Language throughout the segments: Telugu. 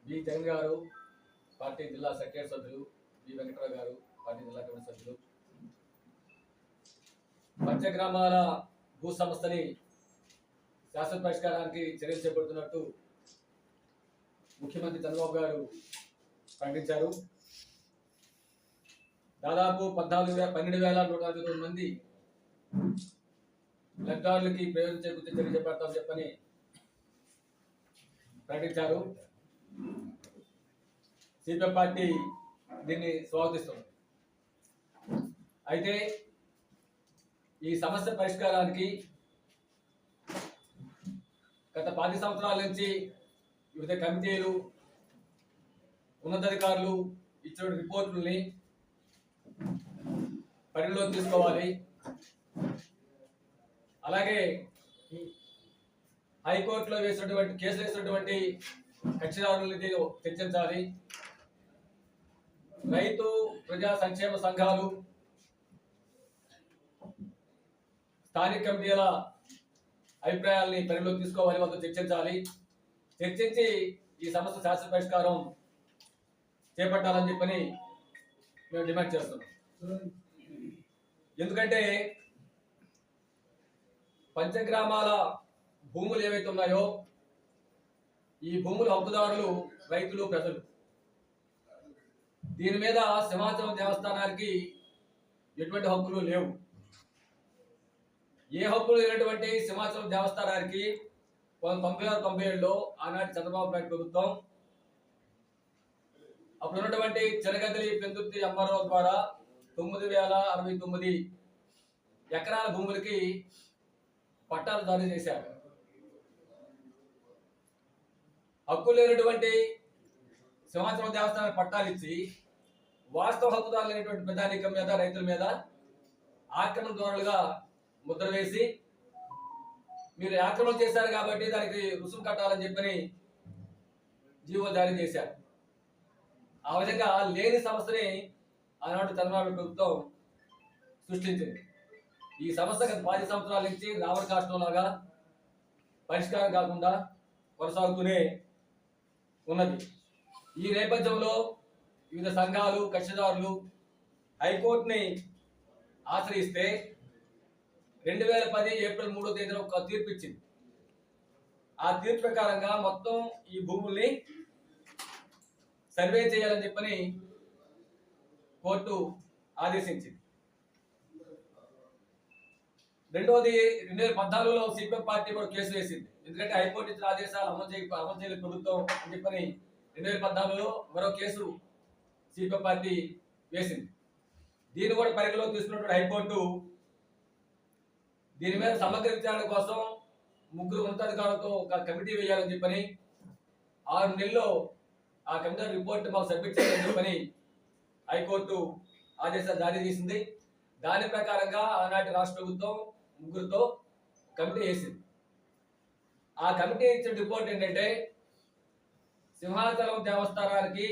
బి జగన్ గారు పార్టీ జిల్లా సెక్రటరీ సభ్యులు, బి వెంకటరావు గారు పార్టీ జిల్లా కమిటీ సభ్యులు, పంచగ్రామాల భూ సమస్యని శాశ్వత పరిష్కారానికి చర్యలు చేపడుతున్నట్టు ముఖ్యమంత్రి చంద్రబాబు గారు ప్రకటించారు. దాదాపు 12,149 మంది లబ్ధిదారులకి ప్రయోజనం చేకూర్చే చర్య చేపడతామని చెప్పని ప్రకటించారు. సిపిఎం పార్టీ దీన్ని స్వాగతిస్తుంది. అయితే ఈ సమస్య పరిష్కారానికి గత 10 సంవత్సరాల నుంచి వివిధ కమిటీలు, ఉన్నతాధికారులు ఇచ్చిన రిపోర్టుల్ని పరిగణలోకి తీసుకోవాలి. అలాగే హైకోర్టులో కేసులు వేసినటువంటి కక్షిదారులని చర్చించాలి. రైతు ప్రజా సంక్షేమ సంఘాలు, స్థానిక కమిటీల అభిప్రాయాల్ని పరిగణలోకి తీసుకోవాలి, వాళ్ళతో చర్చించాలి. చర్చించి ఈ సమస్య శాశ్వత పరిష్కారం చేపట్టాలని చెప్పని మేము డిమాండ్ చేస్తున్నాం. ఎందుకంటే పంచగ్రామాల భూములు ఏవైతే ఉన్నాయో ఈ భూముల హక్కుదారులు రైతులు, ప్రజలు. దీని మీద సింహాచలం దేవస్థానానికి ఎటువంటి హక్కులు లేవు. ఏ హక్కులు లేనటువంటి సింహాచలం దేవస్థానానికి 1996-97లో ఆనాటి చంద్రబాబు నాయుడు ప్రభుత్వం అప్పుడు ఉన్నటువంటి చిరగదిలి పెందుర్తి ఎంఆర్ఓ ద్వారా 9,069 ఎకరాల భూములకి పట్టాలు జారీ చేశారు. హక్కు లేనటువంటి సింహాచలం దేవస్థానానికి పట్టాలు ఇచ్చి వాస్తవ హక్కుదారులు లేనటువంటి ప్రజానీకం మీద, రైతుల మీద ఆక్రమణ ధోరణులుగా ముద్ర వేసి మీరు ఆక్రమణ చేశారు కాబట్టి దానికి రుసుము కట్టాలని చెప్పని జీవో జారీ చేశారు. ఆ విధంగా లేని సమస్యని ఆనాడు చంద్రబాబు ప్రభుత్వం సృష్టించింది. ఈ సమస్య గత 10 సంవత్సరాల నుంచి రావణ కాష్టంలాగా పరిష్కారం కాకుండా కొనసాగుతూనే ఉన్నది. ఈ నేపథ్యంలో వివిధ సంఘాలు, కక్షిదారులు హైకోర్టుని ఆశ్రయిస్తే 2010 ఏప్రిల్ 3వ తేదీన ఒక తీర్పు ఇచ్చింది. ఆ తీర్పు ప్రకారంగా మొత్తం ఈ భూముల్ని సర్వే చేయాలని చెప్పని కోర్టు ఆదేశించింది. రెండోది 2014లో సిపిఎం పార్టీ కూడా కేసు వేసింది. ఎందుకంటే హైకోర్టు ఇచ్చిన ఆదేశాలు అమలు చేయలేదు ప్రభుత్వం అని చెప్పని 2014లో మరో కేసు సిపిఎం పార్టీ వేసింది. దీన్ని కూడా పరిగణలోకి తీసుకున్నటువంటి హైకోర్టు దీని మీద సమగ్ర విచారణ కోసం 3 ఉన్నతాధికారులతో ఒక కమిటీ వేయాలని చెప్పని 6 నెలల్లో ఆ కమిటీ రిపోర్ట్ మాకు సబ్మిట్ చేయాలని చెప్పని హైకోర్టు ఆదేశాలు జారీ చేసింది. దాని ప్రకారంగా ఆనాటి రాష్ట్ర ప్రభుత్వం 3తో కమిటీ వేసింది. ఆ కమిటీ ఇచ్చిన రిపోర్ట్ ఏంటంటే సింహాచలం దేవస్థానానికి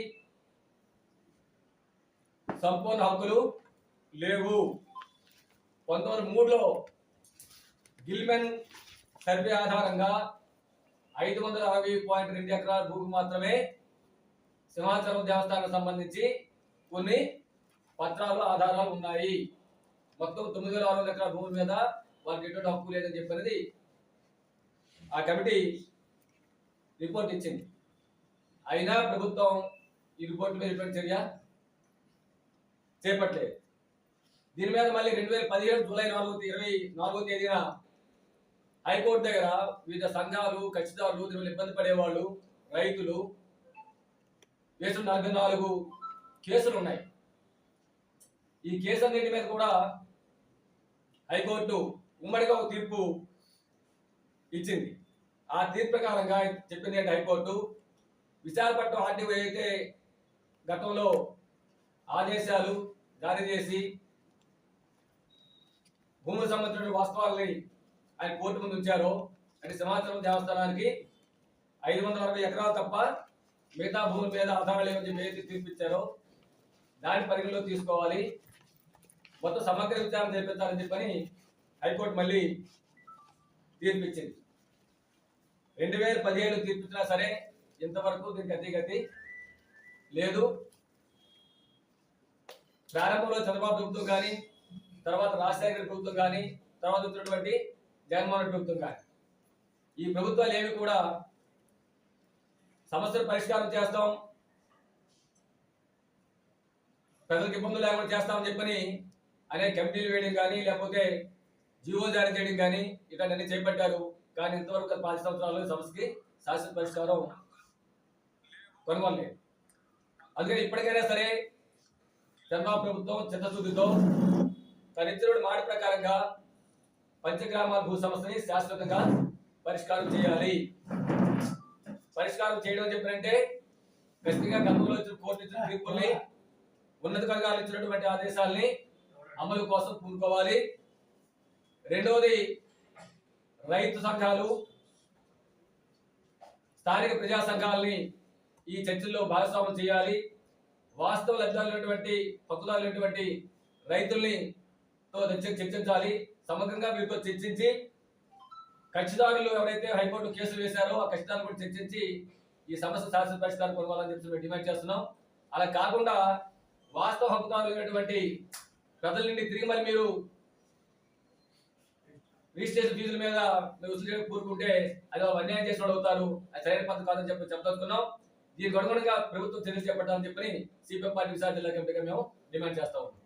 సంపూర్ణ హక్కులు లేవు. 1903లో గిల్మెన్ సర్వే ఆధారంగా 560.2 ఎకరాల భూమి మాత్రమే సింహాచలం దేవస్థానానికి సంబంధించి కొన్ని పత్రాలు, ఆధారాలు ఉన్నాయి. మొత్తం 9,600 ఎకరాల భూమి మీద వాళ్ళకి ఎటువంటి హక్కు లేదని చెప్పినది ఆ కమిటీ రిపోర్ట్ ఇచ్చింది. అయినా ప్రభుత్వం ఈ రిపోర్ట్ మీద ఎటువంటి చర్య చేపట్టలేదు. దీని మీద మళ్ళీ 2017 జూలై 24వ తేదీన హైకోర్టు దగ్గర వివిధ సంఘాలు, కక్షిదారులు, దీనివల్ల ఇబ్బంది పడేవాళ్ళు, రైతులు వేసిన 44 కేసులు ఉన్నాయి. ఈ కేసులన్నింటి మీద కూడా హైకోర్టు ఉమ్మడిగా ఒక తీర్పు ఇచ్చింది. ఆ తీర్పు ప్రకారంగా చెప్పింది ఏంటి హైకోర్టు, విశాఖపట్నం ఆర్టీఓ అయితే గతంలో ఆదేశాలు జారీ చేసి భూములకు సంబంధించిన వాస్తవాలని ఆయన కోర్టు ముందు ఉంచారో, అంటే సింహాచలం దేవస్థానానికి 560 ఎకరాలు తప్ప మిగతా భూముల మీద ఆధారాలు ఏమని చెప్పి తీర్పు ఇచ్చారో దాన్ని పరిగణలో తీసుకోవాలి, మొత్తం సమగ్ర విచారణ చేపించాలని చెప్పని హైకోర్టు మళ్ళీ తీర్పు ఇచ్చింది. 2017 తీర్పు ఇచ్చినా సరే ఇంతవరకు దీనికి గతి లేదు. ప్రారంభంలో చంద్రబాబు ప్రభుత్వం కానీ, తర్వాత రాజశేఖర ప్రభుత్వం కానీ, తర్వాత వచ్చినటువంటి జగన్మోహన్ రెడ్డి ప్రభుత్వం కానీ, ఈ ప్రభుత్వాలు ఏవి కూడా సమస్యలు పరిష్కారం చేస్తాం, ప్రజలకు ఇబ్బందులు లేకుండా చేస్తామని చెప్పని అనేక కమిటీలు వేయడం కానీ, లేకపోతే జీవో జారీ చేయడం కానీ ఇట్లాంటివన్నీ చేపట్టారు. కానీ ఇంతవరకు 10 సంవత్సరాలు సమస్యకి శాశ్వత పరిష్కారం కొనగొనలేదు. అందుకని ఇప్పటికైనా సరే చంద్రబాబు ప్రభుత్వం చిత్తశుద్ధితో తన ఇచ్చిన మాట ప్రకారంగా పంచగ్రామాల భూ సమస్యని శాశ్వతంగా పరిష్కారం చేయాలి. పరిష్కారం చేయడం చెప్పారంటే ఖచ్చితంగా గతంలో ఇచ్చిన కోర్టు ఇచ్చిన తీర్పుల్ని, ఉన్నతాధికారులు ఇచ్చినటువంటి ఆదేశాలని అమలు కోసం పూనుకోవాలి. రెండవది, రైతు సంఘాలు, స్థానిక ప్రజా సంఘాలని ఈ చర్చల్లో భాగస్వామ్యం చేయాలి. వాస్తవ లబ్ధిదారులైనటువంటి హక్కుదారులైనటువంటి రైతుల్ని చర్చించాలి. సమగ్రంగా వీరితో చర్చించి కక్షిదారులు ఎవరైతే హైకోర్టు కేసులు వేశారో ఆ కక్షిదారులు కూడా చర్చించి ఈ సమస్య శాశ్వత పరిష్కారం కొనవాలని చెప్పి డిమాండ్ చేస్తున్నాం. అలా కాకుండా వాస్తవ హక్కుదారులైనటువంటి ప్రజల నుండి తిరిగి మరి మీరు రిజిస్ట్రేషన్ ఫీజుల మీద వసూలు చేయడం కూరుకుంటే అది అన్యాయం చేసిన వాళ్ళు అవుతారు. అది సరైన పద్ధతి కాదని చెప్పి చెప్పదలుచుకున్నాం. దీనికి అనుగుణంగా ప్రభుత్వం చర్యలు చేపట్టాలని చెప్పని సిపిఎం పార్టీ విశాఖ జిల్లా కమిటీగా మేము డిమాండ్ చేస్తా ఉన్నాం.